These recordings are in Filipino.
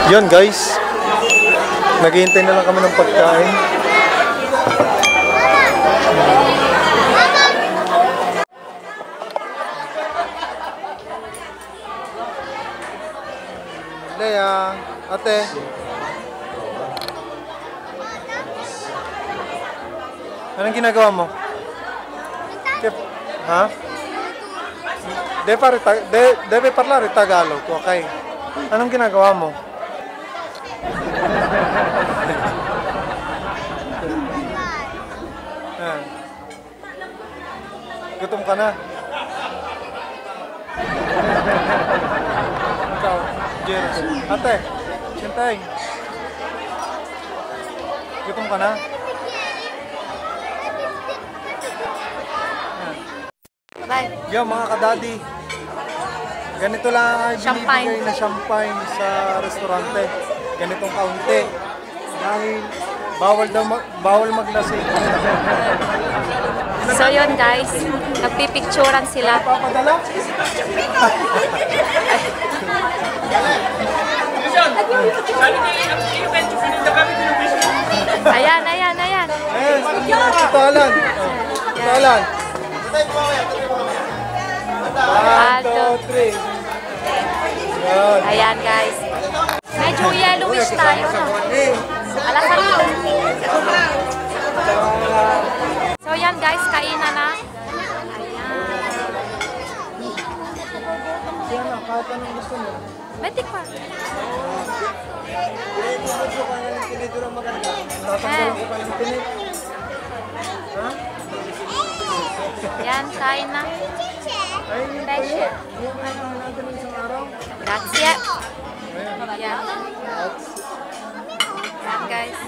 Yun guys, naghihintay na lang kami ng pagkain. Lea, ate. Anong ginagawa mo? Ha? Deve parlare Tagalog, okay? Anong ginagawa mo? Gutom ka na? Ikaw, Jerry. Ate, sintay. Gutom ka na? Bye. Yo mga kadadi, ganito lang ay binibigay na champagne sa restaurante. Ganitong kaunti. Dahil bawal maglasing. So yun guys, nagpipicturan sila. Papadala? Ayan. Ito Alan. Ito Alan. 1, 2, 3. Ayan guys. Medyo yellowish tayo. Alasan mo. So yan guys, kainan na. Ayan. Kahit anong gusto mo. Metik pa. Tatanggalan ko pa ng tinik. Ha? Yan, kain na. Peshe. Grazie. Yan. Yan guys.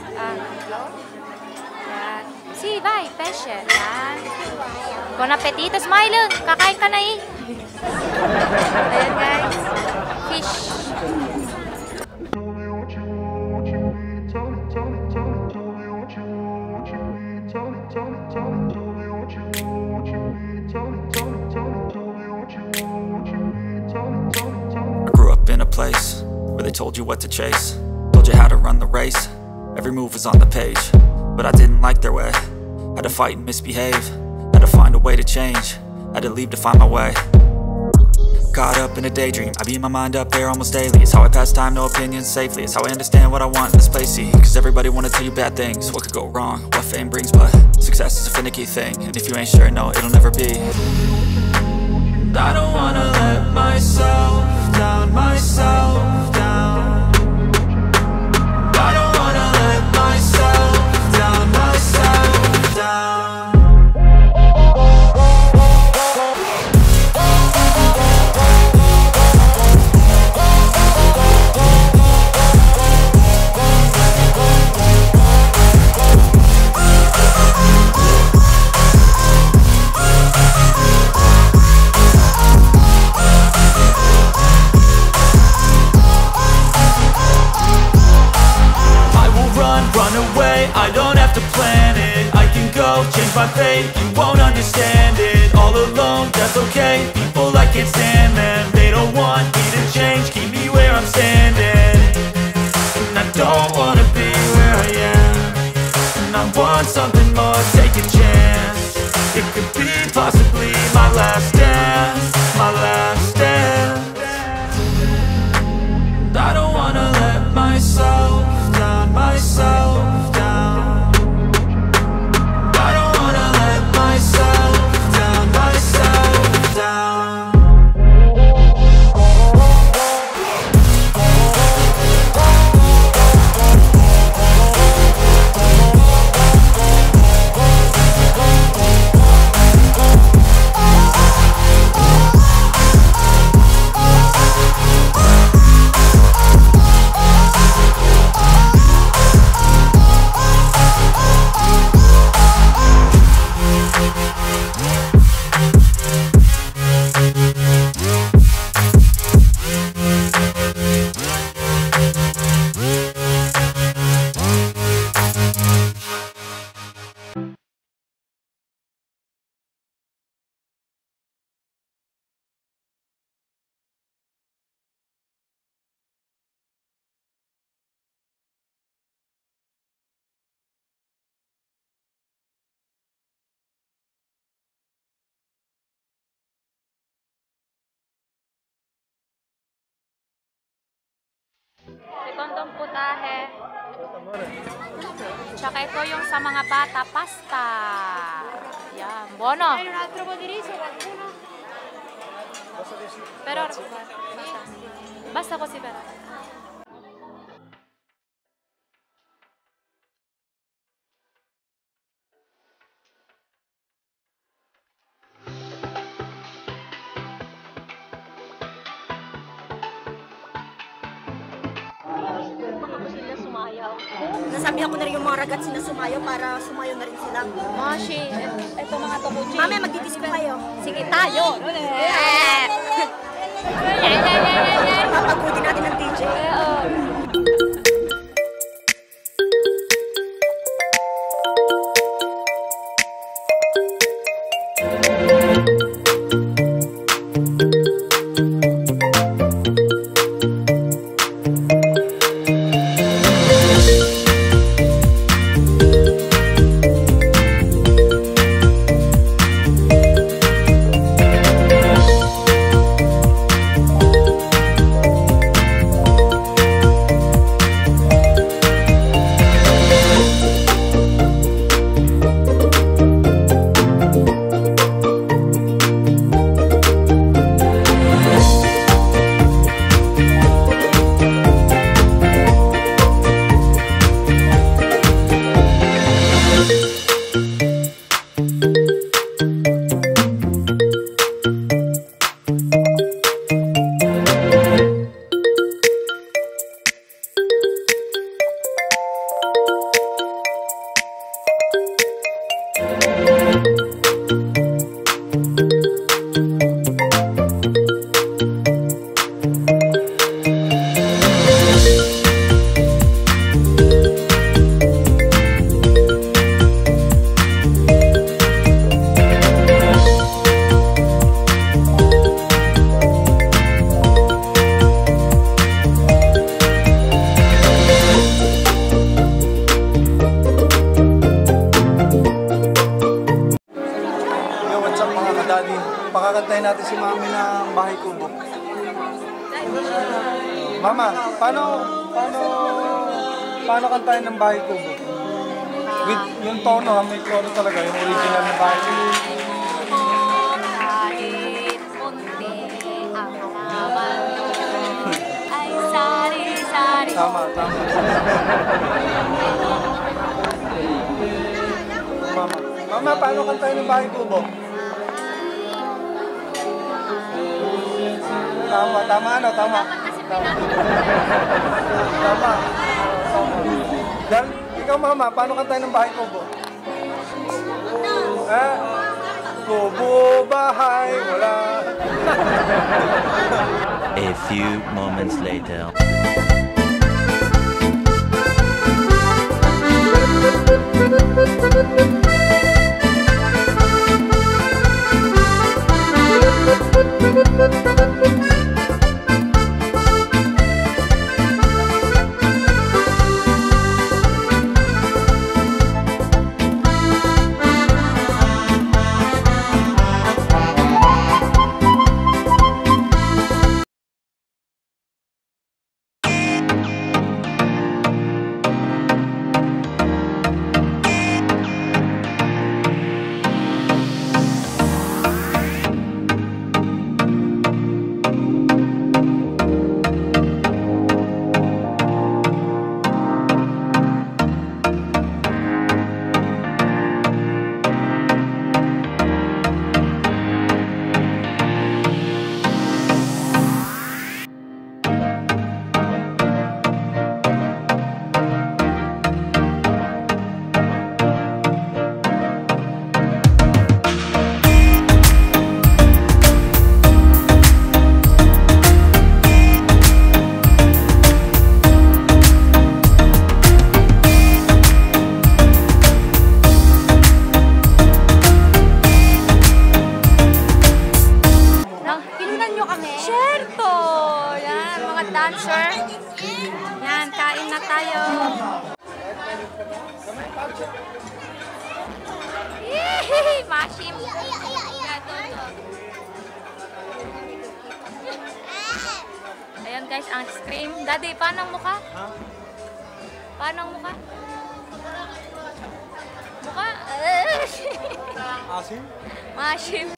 Yan. Si, bye, peshe. Yan. Bon appetito, smile. Kakain ka na eh. Ayan guys. Fish. Place where they told you what to chase, told you how to run the race. Every move was on the page, but I didn't like their way. Had to fight and misbehave, had to find a way to change, had to leave to find my way. Caught up in a daydream, I beat my mind up there almost daily. It's how I pass time, no opinions safely. It's how I understand what I want in this place, see. Cause everybody wanna tell you bad things, what could go wrong, what fame brings. But success is a finicky thing, and if you ain't sure, no, it'll never be. I don't wanna let myself down, myself down. I don't wanna let myself down, myself down. Run away, I don't have to plan it. I can go, change my fate, you won't understand it. All alone, that's okay, people I can't stand them. They don't want me to change, keep me where I'm standing. And I don't wanna be where I am, and I want something more, take a chance. It could be possibly my last dance, my last dance. And I don't wanna let myself down, myself down. I don't wanna let myself down, myself down. itong putahe. Tsaka ito yung sa mga bata, pasta. Yan, bono. Pero, basta ko si Vera. Nasabihan ko na rin yung mga ragazzi na sumayaw para sumayaw na rin sila. Moshi, ito mga tabuchi. Mami, magdidisco kayo. Sige tayo. Papagodin natin ng DJ. Pakakantahin natin si Mami ng Bahay Kubo. Mama, paano kantahin ng Bahay Kubo? With yung tono, may tono talaga, yung original na Bahay Kubo. Kahit punti ang halaman ay sari-sari. Tama. Mama, paano kantahin ng Bahay Kubo? Tama. Dan, ikaw Mama, paano kantahin ng Bahay Kubo? Kubo, bahay, wala. A few moments later. dancer. Yan, kain na tayo. Yehey! Mashim. Ayan guys, ang ice cream. Daddy, paano ang mukha? Ha? Paano ang mukha? Mukha? Asin? Mashim.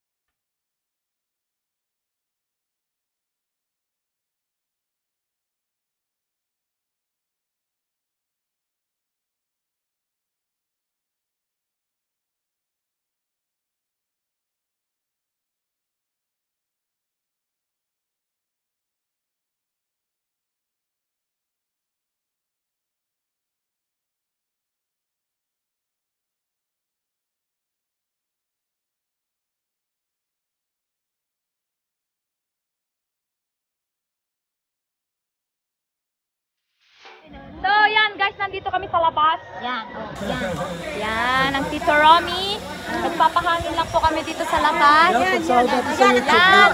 So, yan guys, nandito kami sa labas. Yan, oh, yan. Yan, ang Tito Romy. Nagpapahangin lang po kami dito sa labas. Yan,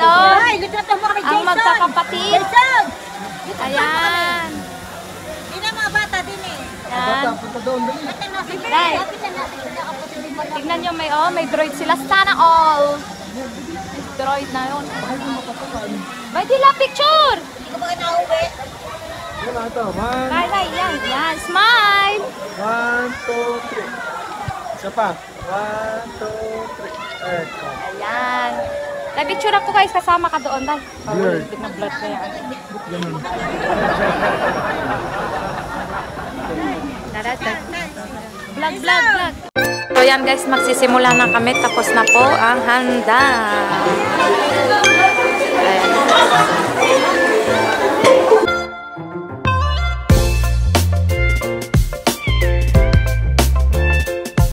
oh. Ang magkakapatid. Ayan. Hindi na mga bata din eh. Yan. Punta doon, dali. Guys, tignan nyo, may droid sila. Sana all. May droid na yun. May dila picture. Hindi ko ba nauwi? Yan na ito. Bye, yan, yan. Smile. 1, 2, 3. Isa pa. 1, 2, 3. Ayan. Picture ako guys, kasama ka doon, dahil. Blurred. Bina-blurred ko yan. Ganun. Vlog, vlog, vlog. So yan guys, magsisimula na kami. Tapos na po ang handa.